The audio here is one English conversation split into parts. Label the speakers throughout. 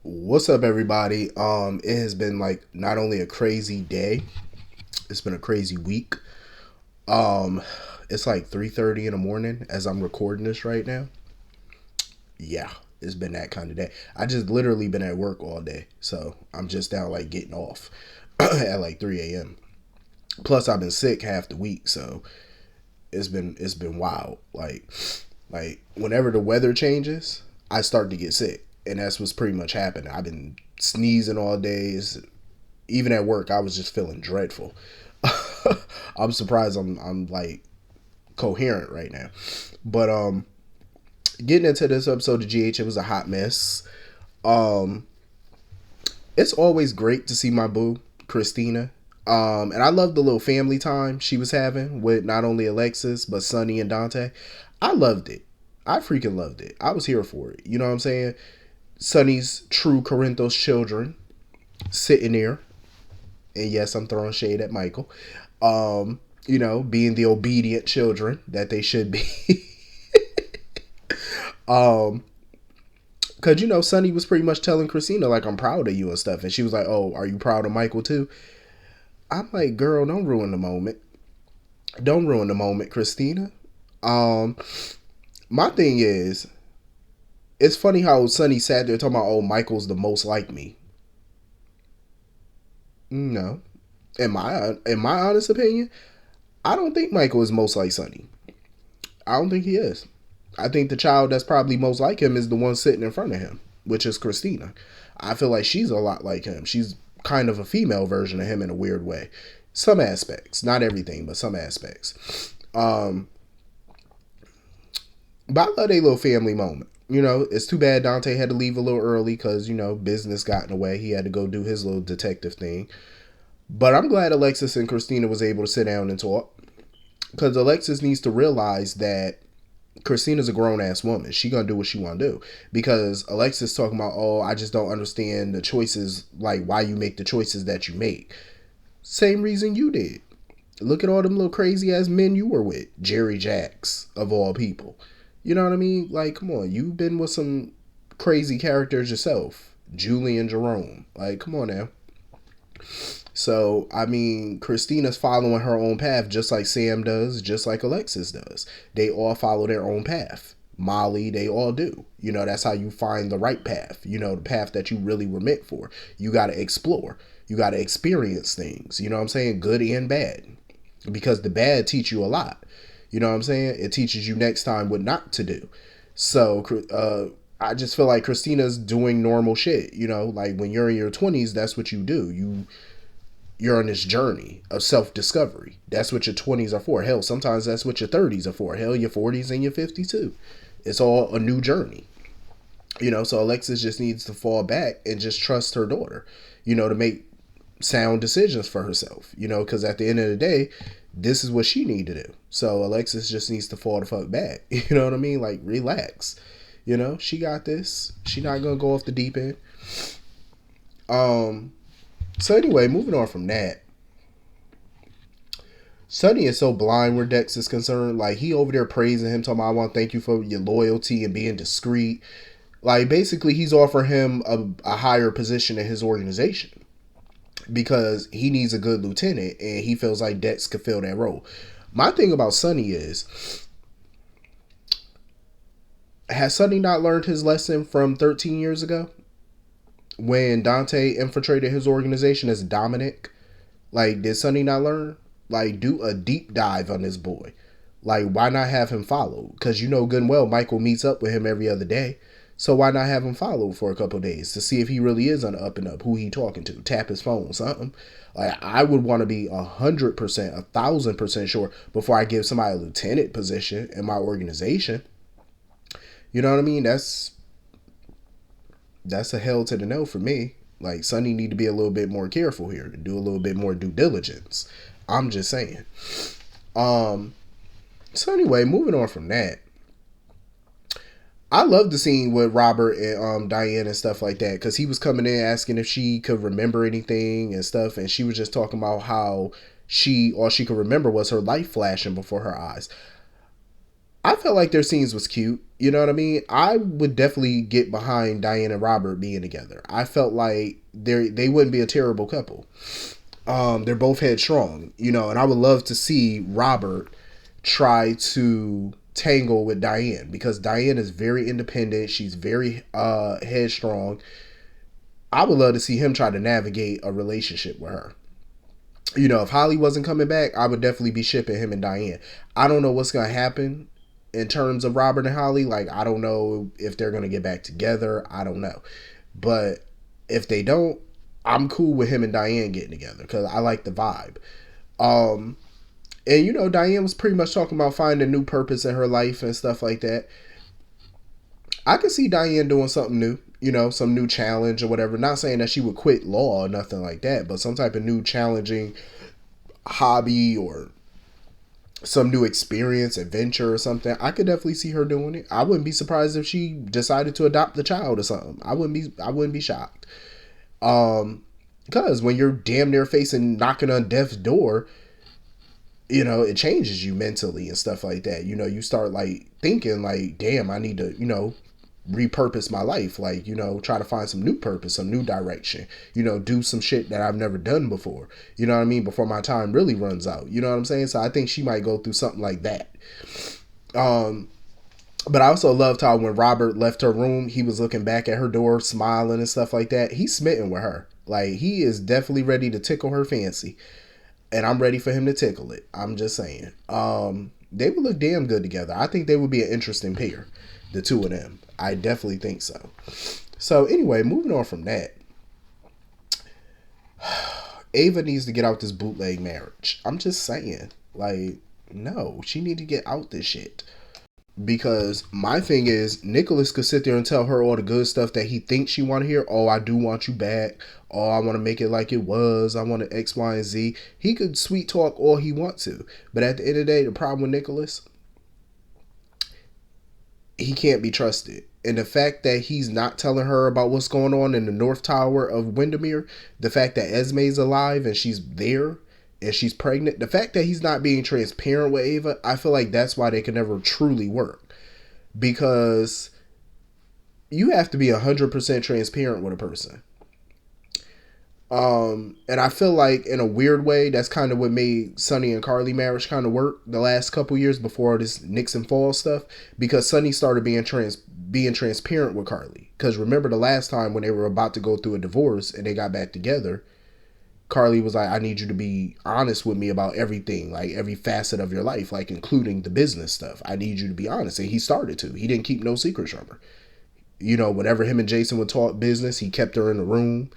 Speaker 1: What's up, everybody? It has been like not only a crazy day, it's been a crazy week. Um, it's like 3:30 in the morning as I'm recording this right now. Yeah, it's been that kind of day. I just literally been at work all day, so I'm just now like getting off at like 3 a.m. Plus, I've been sick half the week, so it's been wild. Like whenever the weather changes, I start to get sick, and that's what's pretty much happened. I've been sneezing all days. Even at work, I was just feeling dreadful. I'm surprised I'm like coherent right now. But getting into this episode of GH, it was a hot mess. Um, it's always great to see my boo, Christina. And I love the little family time she was having with not only Alexis but Sonny and Dante. I loved it. I freaking loved it. I was here for it. You know what I'm saying? Sonny's true Corinthos children sitting there, and yes, I'm throwing shade at Michael. Being the obedient children that they should be. um, Cause Sonny was pretty much telling Christina like, I'm proud of you and stuff, and she was like, "Oh, are you proud of Michael too?" I'm like, "Girl, don't ruin the moment. Don't ruin the moment, Christina." Um, my thing is, it's funny how Sonny sat there talking about, "Oh, Michael's the most like me." No, in my honest opinion, I don't think Michael is most like Sonny. I don't think he is. I think the child that's probably most like him is the one sitting in front of him, which is Christina. I feel like she's a lot like him. She's kind of a female version of him in a weird way. Some aspects, not everything, but some aspects. But I love a little family moment. It's too bad Dante had to leave a little early because, business got in the way. He had to go do his little detective thing. But I'm glad Alexis and Christina was able to sit down and talk. Because Alexis needs to realize that Christina's a grown ass woman. She gonna do what she wanna do. Because Alexis talking about, oh, I just don't understand the choices, like why you make the choices that you make. Same reason you did. Look at all them little crazy ass men you were with. Jerry Jacks, of all people. You know what I mean? Like, come on, you've been with some crazy characters yourself. Julie and Jerome. Like, come on now. So, I mean, Christina's following her own path just like Sam does, just like Alexis does. They all follow their own path. Molly, they all do. That's how you find the right path. The path that you really were meant for. You got to explore. You got to experience things. You know what I'm saying? Good and bad. Because the bad teach you a lot. You know what I'm saying? It teaches you next time what not to do. So, I just feel like Christina's doing normal shit. Like when you're in your 20s, that's what you do. You're on this journey of self-discovery. That's what your 20s are for. Hell, sometimes that's what your 30s are for. Hell, your 40s and your 50s too. It's all a new journey. So Alexis just needs to fall back and just trust her daughter, to make sound decisions for herself, because at the end of the day, this is what she need to do. So Alexis just needs to fall the fuck back. You know what I mean? Like, relax. She got this. She not gonna go off the deep end. So anyway, moving on from that, Sonny is so blind where Dex is concerned. Like, he over there praising him, talking about, I want to thank you for your loyalty and being discreet. Like, basically, he's offering him a higher position in his organization because he needs a good lieutenant and he feels like Dex could fill that role. My thing about Sonny is, has Sonny not learned his lesson from 13 years ago when Dante infiltrated his organization as Dominic? Like, did Sonny not learn? Like, do a deep dive on this boy. Like, why not have him follow? Because you know good and well Michael meets up with him every other day. So why not have him follow for a couple of days to see if he really is on the up and up? Who he talking to? Tap his phone, something. Like, I would want to be 100%, 1,000% sure before I give somebody a lieutenant position in my organization. You know what I mean? That's a hell to the no for me. Like, Sonny need to be a little bit more careful here and do a little bit more due diligence. I'm just saying. So anyway, moving on from that, I love the scene with Robert and Diane and stuff like that, because he was coming in asking if she could remember anything and stuff, and she was just talking about how all she could remember was her life flashing before her eyes. I felt like their scenes was cute. You know what I mean? I would definitely get behind Diane and Robert being together. I felt like they wouldn't be a terrible couple. They're both headstrong, you know, and I would love to see Robert try to tangle with Diane because Diane is very independent. She's very headstrong. I would love to see him try to navigate a relationship with her. You know, if Holly wasn't coming back, I would definitely be shipping him and Diane. I don't know what's gonna happen in terms of Robert and Holly. Like, I don't know if they're gonna get back together. I don't know, but if they don't, I'm cool with him and Diane getting together because I like the vibe. Um, and you know, Diane was pretty much talking about finding a new purpose in her life and stuff like that. I could see Diane doing something new, you know, some new challenge or whatever. Not saying that she would quit law or nothing like that, but some type of new challenging hobby or some new experience, adventure or something. I could definitely see her doing it. I wouldn't be surprised if she decided to adopt the child or something. I wouldn't be shocked. Because when you're damn near facing knocking on death's door, you know, it changes you mentally and stuff like that. You know, you start like thinking like, damn, I need to, you know, repurpose my life. Like, you know, try to find some new purpose, some new direction, you know, do some shit that I've never done before. You know what I mean? Before my time really runs out. You know what I'm saying? So I think she might go through something like that. But I also loved how when Robert left her room, he was looking back at her door, smiling and stuff like that. He's smitten with her. Like, he is definitely ready to tickle her fancy. And I'm ready for him to tickle it. I'm just saying. They would look damn good together. I think they would be an interesting pair, the two of them. I definitely think so. So anyway, moving on from that, Ava needs to get out this bootleg marriage. I'm just saying, like, no, she need to get out this shit. Because my thing is, Nicholas could sit there and tell her all the good stuff that he thinks she want to hear. Oh, I do want you back. Oh, I want to make it like it was. I want to X, Y, and Z. He could sweet talk all he wants to. But at the end of the day, the problem with Nicholas, he can't be trusted. And the fact that he's not telling her about what's going on in the North Tower of Windermere, the fact that Esme's alive and she's there and she's pregnant, the fact that he's not being transparent with Ava, I feel like that's why they can never truly work. Because you have to be 100% transparent with a person. And I feel like in a weird way, that's kind of what made Sonny and Carly marriage kind of work the last couple years before this Nixon Fall stuff, because Sonny started being transparent with Carly. Because remember the last time when they were about to go through a divorce and they got back together, Carly was like, I need you to be honest with me about everything, like every facet of your life, like including the business stuff. I need you to be honest. And he started to. He didn't keep no secrets from her. You know, whenever him and Jason would talk business, he kept her in the room.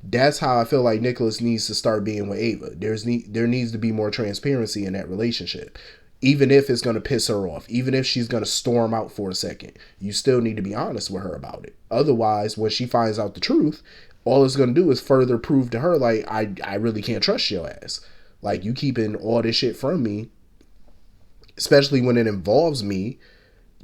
Speaker 1: That's how I feel like Nicholas needs to start being with Ava. There needs to be more transparency in that relationship. Even if it's going to piss her off, even if she's going to storm out for a second, you still need to be honest with her about it. Otherwise, when she finds out the truth, all it's going to do is further prove to her, like, I really can't trust your ass. Like, you keeping all this shit from me, especially when it involves me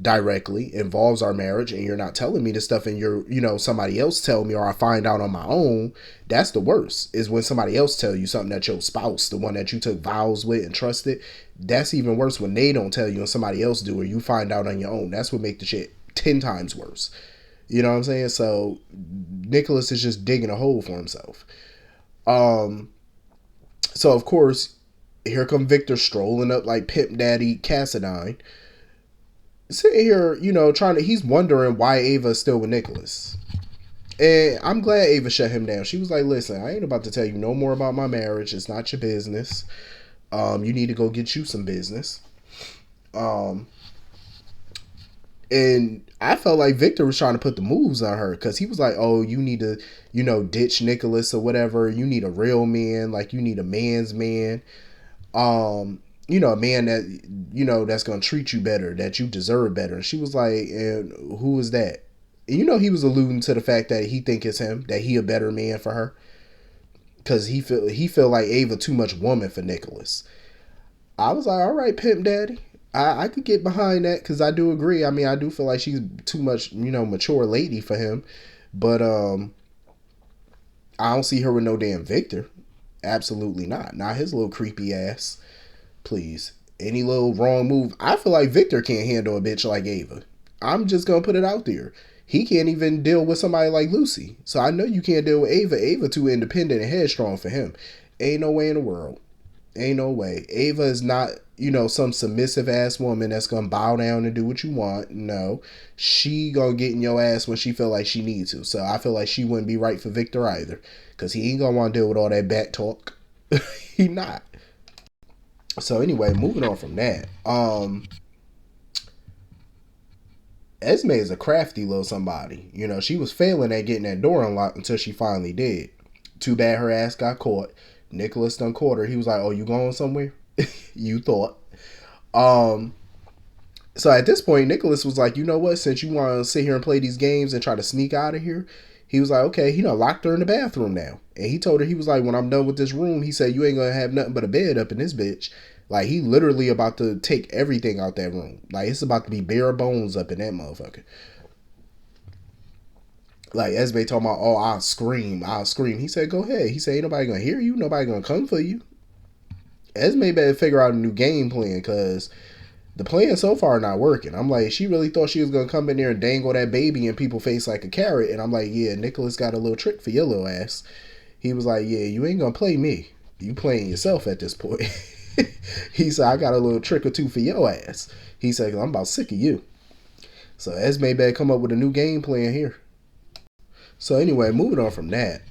Speaker 1: directly, involves our marriage, and you're not telling me this stuff, and you're, you know, somebody else tell me, or I find out on my own. That's the worst, is when somebody else tell you something that your spouse, the one that you took vows with and trusted. That's even worse when they don't tell you and somebody else do, or you find out on your own. That's what make the shit 10 times worse. You know what I'm saying? So Nicholas is just digging a hole for himself. So of course, here come Victor strolling up like Pimp Daddy Cassadine, sitting here, you know, he's wondering why Ava is still with Nicholas. And I'm glad Ava shut him down. She was like, listen, I ain't about to tell you no more about my marriage. It's not your business. You need to go get you some business. And I felt like Victor was trying to put the moves on her, because he was like, oh, you need to, you know, ditch Nicholas or whatever. You need a real man. Like, you need a man's man. You know, a man that, you know, that's going to treat you better, that you deserve better. And she was like, and who is that? And you know, he was alluding to the fact that he think it's him, that he a better man for her. Because he feel like Ava too much woman for Nicholas. I was like, all right, Pimp Daddy. I could get behind that, because I do agree. I mean, I do feel like she's too much, you know, mature lady for him. But I don't see her with no damn Victor. Absolutely not. Not his little creepy ass. Please. Any little wrong move, I feel like Victor can't handle a bitch like Ava. I'm just gonna put it out there. He can't even deal with somebody like Lucy. So I know you can't deal with Ava. Ava too independent and headstrong for him. Ain't no way in the world. Ain't no way. Ava is not, some submissive ass woman that's gonna bow down and do what you want. No. She gonna get in your ass when she feel like she needs to. So I feel like she wouldn't be right for Victor either. Cause he ain't gonna want to deal with all that back talk. He not. So anyway, moving on from that. Esme is a crafty little somebody. She was failing at getting that door unlocked until she finally did. Too bad her ass got caught. Nicholas done caught her. He was like, "Oh, you going somewhere?" You thought. So at this point, Nicholas was like, "You know what? Since you want to sit here and play these games and try to sneak out of here," he was like, "Okay." He done locked her in the bathroom now, and he told her, he was like, "When I'm done with this room," he said, "you ain't gonna have nothing but a bed up in this bitch." Like, he literally about to take everything out that room. Like, it's about to be bare bones up in that motherfucker. Like, Esme talking about, "Oh, I'll scream, I'll scream." He said, "Go ahead." He said, "Ain't nobody gonna hear you. Nobody gonna come for you." Esme better figure out a new game plan, because the plan so far not working. I'm like, she really thought she was gonna come in there and dangle that baby in people's face like a carrot. And I'm like, yeah, Nicholas got a little trick for your little ass. He was like, yeah, you ain't gonna play me. You playing yourself at this point. He said, I got a little trick or two for your ass. He said, I'm about sick of you. So Esme better come up with a new game plan here. So anyway, moving on from that.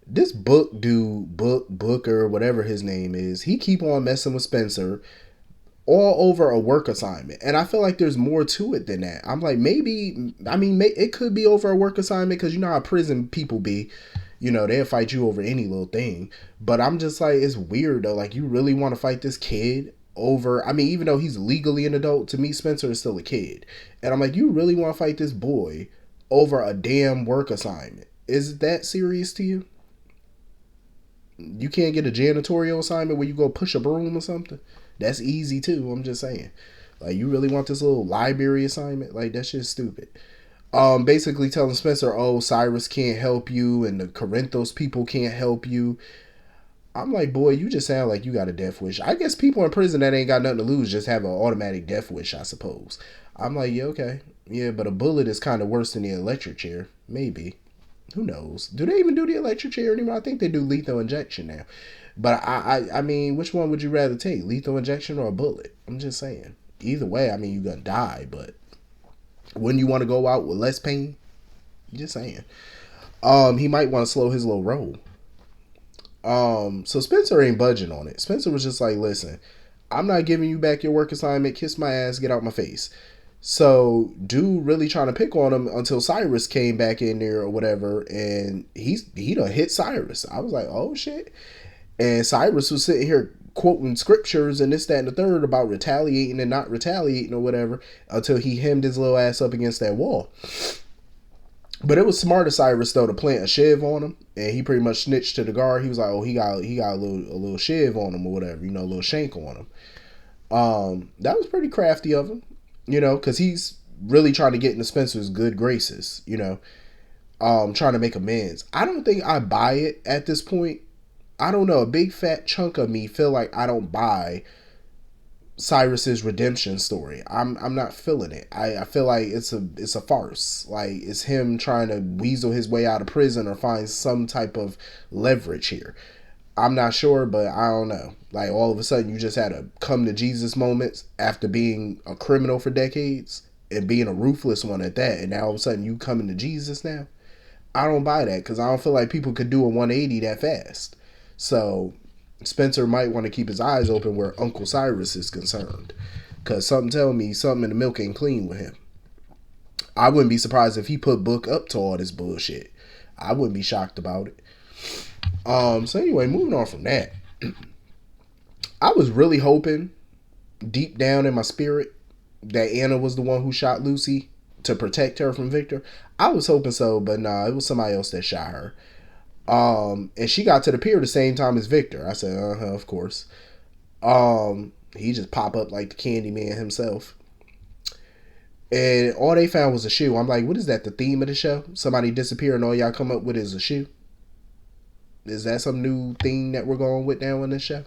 Speaker 1: This Booker, whatever his name is, he keep on messing with Spencer all over a work assignment. And I feel like there's more to it than that. I'm like, it could be over a work assignment, because you know how prison people be. They'll fight you over any little thing. But I'm just like, it's weird though. Like, you really want to fight this kid over, even though he's legally an adult, to me, Spencer is still a kid. And I'm like, you really want to fight this boy over a damn work assignment? Is it that serious to you? You can't get a janitorial assignment where you go push a broom or something? That's easy too. I'm just saying. Like, you really want this little library assignment? Like, that shit's stupid. Basically telling Spencer, oh, Cyrus can't help you and the Corinthos people can't help you. I'm like, boy, you just sound like you got a death wish. I guess people in prison that ain't got nothing to lose just have an automatic death wish, I suppose. I'm like, yeah, okay. Yeah, but a bullet is kind of worse than the electric chair. Maybe. Who knows? Do they even do the electric chair anymore? I think they do lethal injection now. But I mean, which one would you rather take? Lethal injection or a bullet? I'm just saying. Either way, you're going to die, but wouldn't you want to go out with less pain? Just saying. He might want to slow his little roll. So Spencer ain't budging on it. Spencer was just like, listen, I'm not giving you back your work assignment. Kiss my ass, get out my face. So dude really trying to pick on him until Cyrus came back in there or whatever, and he done hit Cyrus. I was like, oh shit. And Cyrus was sitting here quoting scriptures and this, that, and the third about retaliating and not retaliating or whatever, until he hemmed his little ass up against that wall. But it was smart of Cyrus though to plant a shiv on him, and he pretty much snitched to the guard. He was like, oh, he got a little shiv on him or whatever, a little shank on him. That was pretty crafty of him, because he's really trying to get into Spencer's good graces, trying to make amends. I don't think I buy it at this point. I don't know. A big fat chunk of me feel like I don't buy Cyrus's redemption story. I'm not feeling it. I feel like it's a farce. Like, it's him trying to weasel his way out of prison or find some type of leverage here. I'm not sure, but I don't know. Like, all of a sudden you just had a come to Jesus moment after being a criminal for decades and being a ruthless one at that, and now all of a sudden you coming to Jesus now? I don't buy that, because I don't feel like people could do a 180 that fast. So Spencer might want to keep his eyes open where Uncle Cyrus is concerned, because something tell me something in the milk ain't clean with him. I wouldn't be surprised if he put Book up to all this bullshit. I wouldn't be shocked about it. So anyway, moving on from that, I was really hoping deep down in my spirit that Anna was the one who shot Lucy to protect her from Victor. I was hoping so, but nah, it was somebody else that shot her. And she got to the pier the same time as Victor. I said, of course. He just pop up like the Candyman himself. And all they found was a shoe. I'm like, what is that, the theme of the show? Somebody disappear and all y'all come up with is a shoe? Is that some new thing that we're going with now in this show?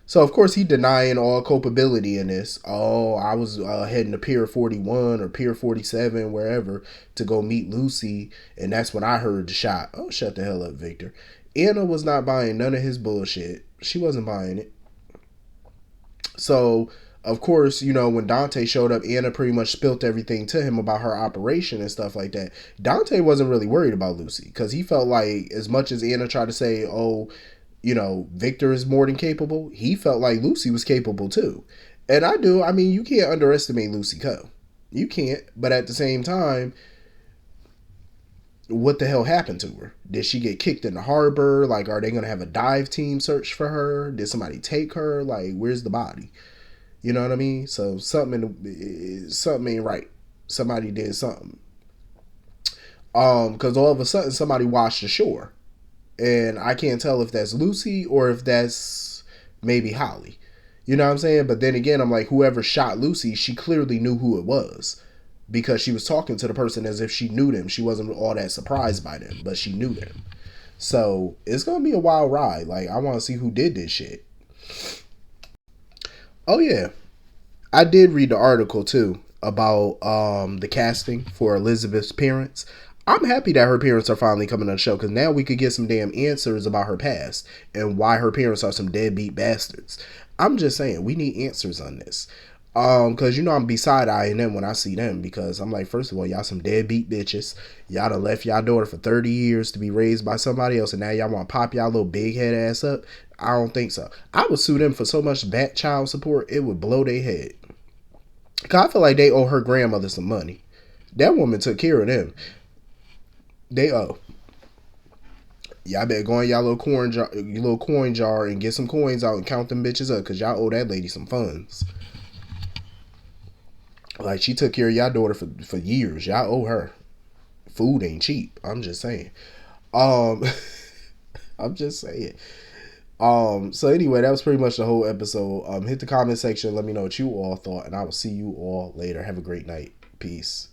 Speaker 1: So of course he denying all culpability in this. Oh, I was heading to Pier 41 or Pier 47, wherever, to go meet Lucy, and that's when I heard the shot. Oh, shut the hell up, Victor. Anna was not buying none of his bullshit. She wasn't buying it. So of course, when Dante showed up, Anna pretty much spilt everything to him about her operation and stuff like that. Dante wasn't really worried about Lucy because he felt like, as much as Anna tried to say, oh, Victor is more than capable, he felt like Lucy was capable too. And I do. I mean, you can't underestimate Lucy Coe. You can't. But at the same time, what the hell happened to her? Did she get kicked in the harbor? Like, are they going to have a dive team search for her? Did somebody take her? Like, where's the body? You know what I mean? So something ain't right. Somebody did something. Because all of a sudden somebody washed ashore. And I can't tell if that's Lucy or if that's maybe Holly. You know what I'm saying? But then again, I'm like, whoever shot Lucy, she clearly knew who it was. Because she was talking to the person as if she knew them. She wasn't all that surprised by them, but she knew them. So it's going to be a wild ride. Like, I want to see who did this shit. Oh, yeah. I did read the article, too, about the casting for Elizabeth's parents. I'm happy that her parents are finally coming on the show, because now we could get some damn answers about her past and why her parents are some deadbeat bastards. I'm just saying, we need answers on this. Because I'm beside-eyeing them when I see them, because I'm like, first of all, y'all some deadbeat bitches. Y'all done left y'all daughter for 30 years to be raised by somebody else, and now y'all want to pop y'all little big head ass up? I don't think so. I would sue them for so much back child support, it would blow their head. Because I feel like they owe her grandmother some money. That woman took care of them. They owe. Y'all better go in y'all little coin jar and get some coins out and count them bitches up, because y'all owe that lady some funds. Like, she took care of y'all daughter for years. Y'all owe her. Food ain't cheap. I'm just saying. I'm just saying. So anyway, that was pretty much the whole episode. Hit the comment section. Let me know what you all thought, and I will see you all later. Have a great night. Peace.